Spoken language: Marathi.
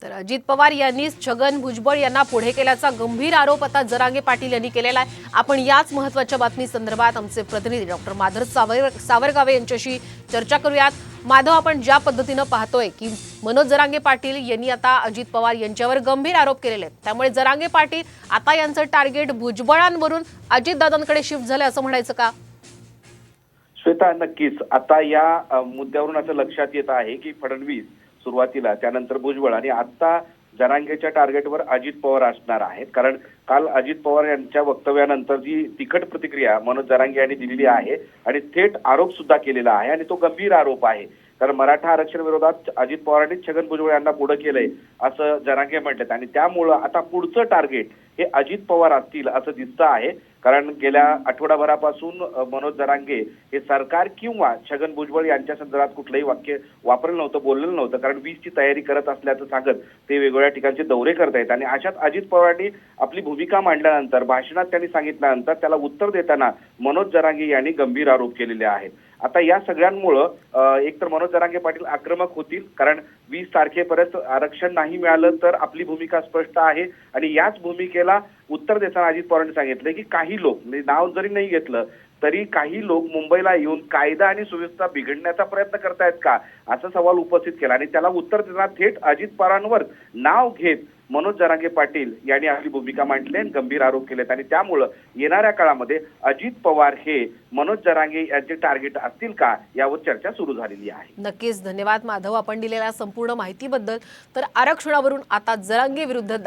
तर अजित पवार यांनीच छगन भुजबळ यांना पुढे केल्याचा गंभीर आरोप आता जरांगे पाटील यांनी केलेला आहे। आपण याच महत्त्वाच्या बातमी संदर्भात आमचे प्रतिनिधी डॉक्टर माधव सावरगावे यांच्याशी चर्चा करूयात। माधव, आपण ज्या पद्धतीने पाहतोय की मनोज जरांगे पाटील यांनी आता अजित पवार यांच्यावर गंभीर आरोप केलेले आहेत, त्यामुळे जरांगे पाटील आता यांचं टार्गेट भुजबळांवरून अजितदादांकडे शिफ्ट झालं असं म्हणायचं का? श्वेता, नक्कीच आता या मुद्द्यावरून असं लक्षात येत आहे की फडणवीस सुरुवातीला, त्यानंतर भुजबळ आणि आता जरांगेच्या टार्गेटवर अजित पवार असणार आहेत। कारण काल अजित पवार यांच्या वक्तव्यानंतर जी तिखट प्रतिक्रिया मनोज जरांगे यांनी दिलेली आहे आणि थेट आरोप सुद्धा केलेला आहे आणि तो गंभीर आरोप आहे। कारण मराठा आरक्षण विरोधात अजित पवारांनी छगन भुजबळ यांना पुढे केलंय असं जरांगे म्हटलेत आणि त्यामुळं आता पुढचं टार्गेट हे अजित पवार असतील असं दिसतं आहे। कारण गेल्या आठवडाभरापासून मनोज जरांगे हे सरकार किंवा छगन भुजबळ यांच्या संदर्भात कुठलंही वाक्य वापरलं नव्हतं, बोललेलं नव्हतं। कारण 20ची तयारी करत असल्याचं सांगत ते वेगवेगळ्या ठिकाणचे दौरे करतायत आणि अशात अजित पवारांनी आपली भूमिका मांडल्यानंतर, भाषणात त्यांनी सांगितल्यानंतर त्याला उत्तर देताना मनोज जरांगे यांनी गंभीर आरोप केलेले आहेत। आता या सगळ्यांमुळं एकतर मनोज जरांगे पाटील आक्रमक होतील, कारण 20 तारखेपर्यंत आरक्षण नाही मिळालं तर आपली भूमिका स्पष्ट आहे आणि याच भूमिकेला उत्तर देताना अजित पवारांनी सांगितलं की काही लोक, म्हणजे नाव जरी नाही घेतलं तरी काही लोक मुंबईला येऊन कायदा आणि सुव्यवस्था बिघडण्याचा प्रयत्न करतायत का, असा सवाल उपस्थित केला आणि त्याला उत्तर देताना थेट अजित पवारांवर नाव घेत मनोज जरांगे पाटील यांनी आपली भूमिका मांडली आणि गंभीर आरोप केलेत आणि त्यामुळं येणाऱ्या काळामध्ये अजित पवार हे मनोज जरांगे यांचे टार्गेट असतील का, यावर चर्चा सुरू झालेली आहे। नक्कीच, धन्यवाद माधव आपण दिलेल्या संपूर्ण माहितीबद्दल। तर आरक्षणावरून आता जरांगे विरुद्ध